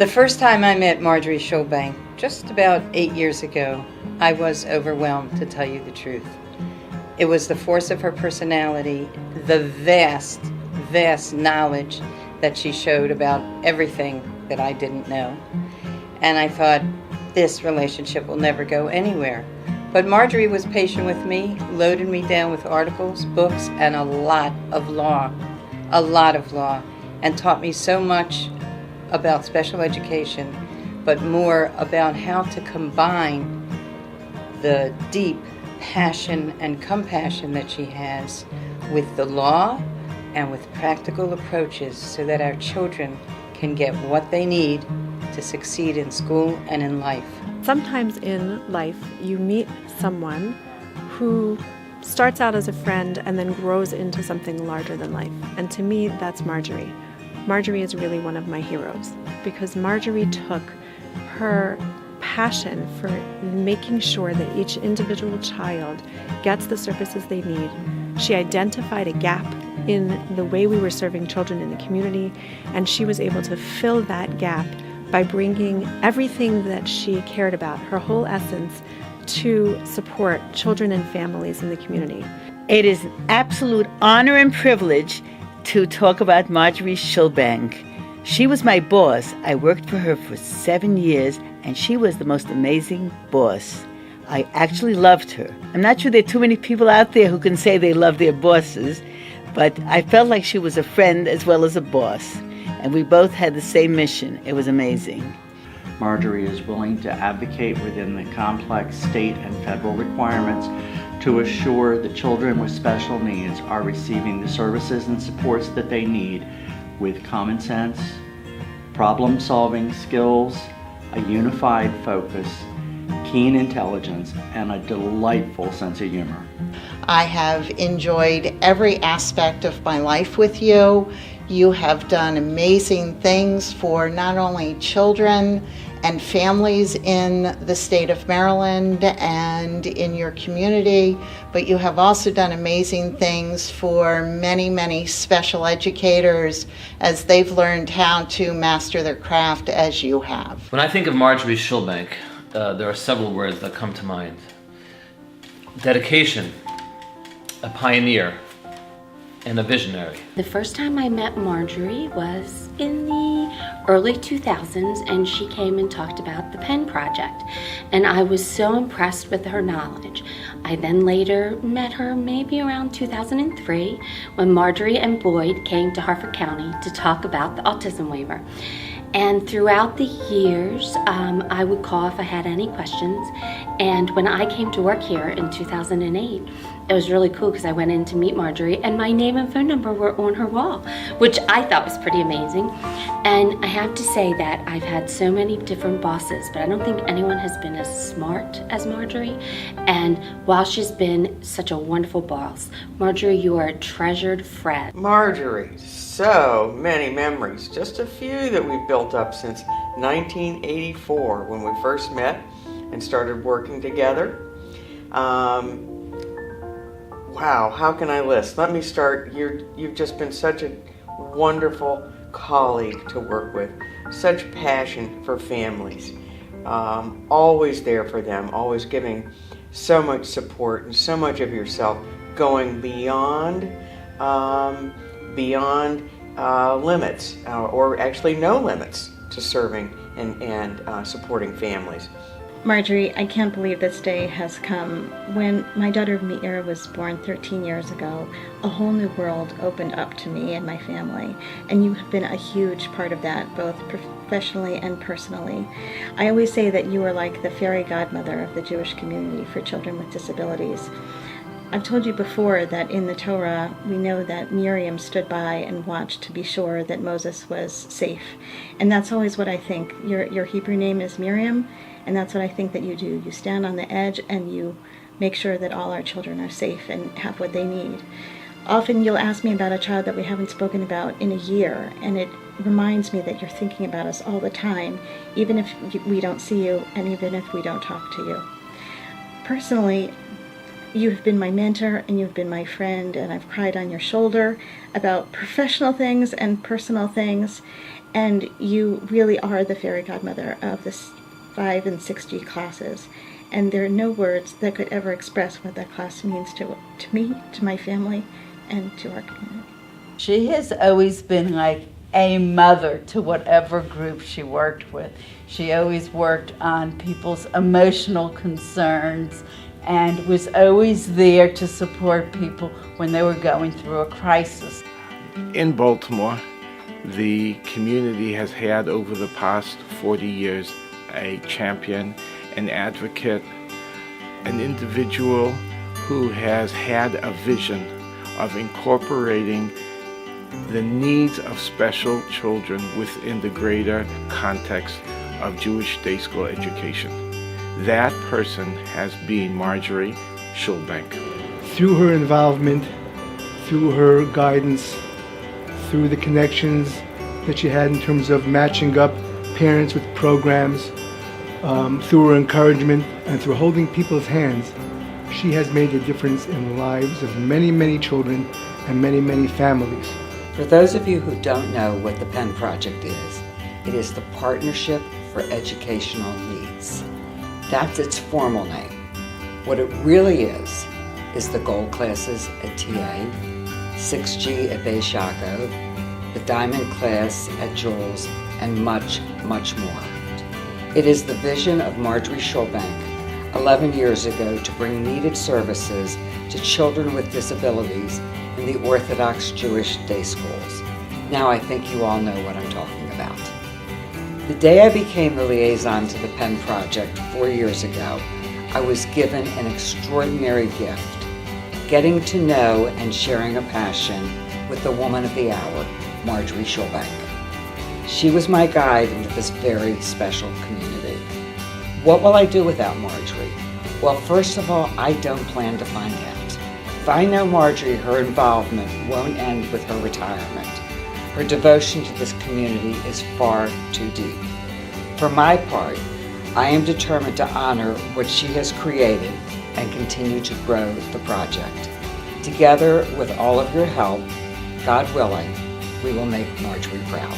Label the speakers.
Speaker 1: The first time I met Marjorie Shulbank, just about 8 years ago, I was overwhelmed, to tell you the truth. It was the force of her personality, the vast knowledge that she showed about everything that I didn't know. And I thought, this relationship will never go anywhere. But Marjorie was patient with me, loaded me down with articles, books, and a lot of law, and taught me so much about special education, but more about how to combine the deep passion and compassion that she has with the law and with practical approaches so that our children can get what they need to succeed in school and in life.
Speaker 2: Sometimes in life you meet someone who starts out as a friend and then grows into something larger than life. And to me, that's Marjorie. Marjorie is really one of my heroes because Marjorie took her passion for making sure that each individual child gets the services they need. She identified a gap in the way we were serving children in the community, and she was able to fill that gap by bringing everything that she cared about, her whole essence, to support children and families in the community.
Speaker 3: It is an absolute honor and privilege to talk about Marjorie Shulbank. She was my boss. I worked for her for 7 years, and she was the most amazing boss. I actually loved her. I'm not sure there are too many people out there who can say they love their bosses, but I felt like she was a friend as well as a boss, and we both had the same mission. It was amazing.
Speaker 4: Marjorie is willing to advocate within the complex state and federal requirements to assure that children with special needs are receiving the services and supports that they need with common sense, problem-solving skills, a unified focus, keen intelligence, and a delightful sense of humor.
Speaker 5: I have enjoyed every aspect of my life with you. You have done amazing things for not only children and families in the state of Maryland and in your community, but you have also done amazing things for many special educators as they've learned how to master their craft as you have.
Speaker 6: When I think of Marjorie Shulbank, there are several words that come to mind. Dedication, a pioneer, and a visionary.
Speaker 7: The first time I met Marjorie was in the early 2000s, and she came and talked about the Penn Project, and I was so impressed with her knowledge. I then later met her maybe around 2003 when Marjorie and Boyd came to Harford County to talk about the autism waiver. And throughout the years, I would call if I had any questions. And when I came to work here in 2008, it was really cool because I went in to meet Marjorie and my name and phone number were on her wall, which I thought was pretty amazing. And I have to say that I've had so many different bosses, but I don't think anyone has been as smart as Marjorie. And while she's been such a wonderful boss, Marjorie, you are a treasured friend.
Speaker 8: Marjorie, so many memories. Just a few that we've built up since 1984 when we first met and started working together. Wow, how can I list? Let me start. You've just been such a wonderful colleague to work with. Such passion for families. Always there for them, always giving so much support and so much of yourself, going beyond limits, or actually no limits to serving and supporting families.
Speaker 9: Marjorie, I can't believe this day has come. When my daughter Mira was born 13 years ago, a whole new world opened up to me and my family, and you have been a huge part of that, both professionally and personally. I always say that you are like the fairy godmother of the Jewish community for children with disabilities. I've told you before that in the Torah, we know that Miriam stood by and watched to be sure that Moses was safe. And that's always what I think. Your Hebrew name is Miriam, and that's what I think that you do. You stand on the edge and you make sure that all our children are safe and have what they need. Often you'll ask me about a child that we haven't spoken about in a year, and it reminds me that you're thinking about us all the time, even if we don't see you and even if we don't talk to you. Personally, You have been my mentor and you've been my friend, and I've cried on your shoulder about professional things and personal things, and you really are the fairy godmother of the 5 and 6G classes. And there are no words that could ever express what that class means to me, to my family, and to our community.
Speaker 3: She has always been like a mother to whatever group she worked with. She always worked on people's emotional concerns and was always there to support people when they were going through a crisis.
Speaker 10: In Baltimore, the community has had over the past 40 years a champion, an advocate, an individual who has had a vision of incorporating the needs of special children within the greater context of Jewish day school education. That person has been Marjorie Shulbank.
Speaker 11: Through her involvement, through her guidance, through the connections that she had in terms of matching up parents with programs, through her encouragement and through holding people's hands, she has made a difference in the lives of many, many children and many, many families.
Speaker 12: For those of you who don't know what the PEN Project is, it is the Partnership for Educational Needs. That's its formal name. What it really is the gold classes at TA, 6G at Beis Yaakov, the diamond class at Jules, and much, much more. It is the vision of Marjorie Shulbank 11 years ago to bring needed services to children with disabilities in the Orthodox Jewish day schools. Now I think you all know what I'm talking about. The day I became the liaison to the PEN Project 4 years ago, I was given an extraordinary gift, getting to know and sharing a passion with the woman of the hour, Marjorie Shulbank. She was my guide into this very special community. What will I do without Marjorie? Well, first of all, I don't plan to find out. If I know Marjorie, her involvement won't end with her retirement. Her devotion to this community is far too deep. For my part, I am determined to honor what she has created and continue to grow the project. Together, with all of your help, God willing, we will make Marjorie proud.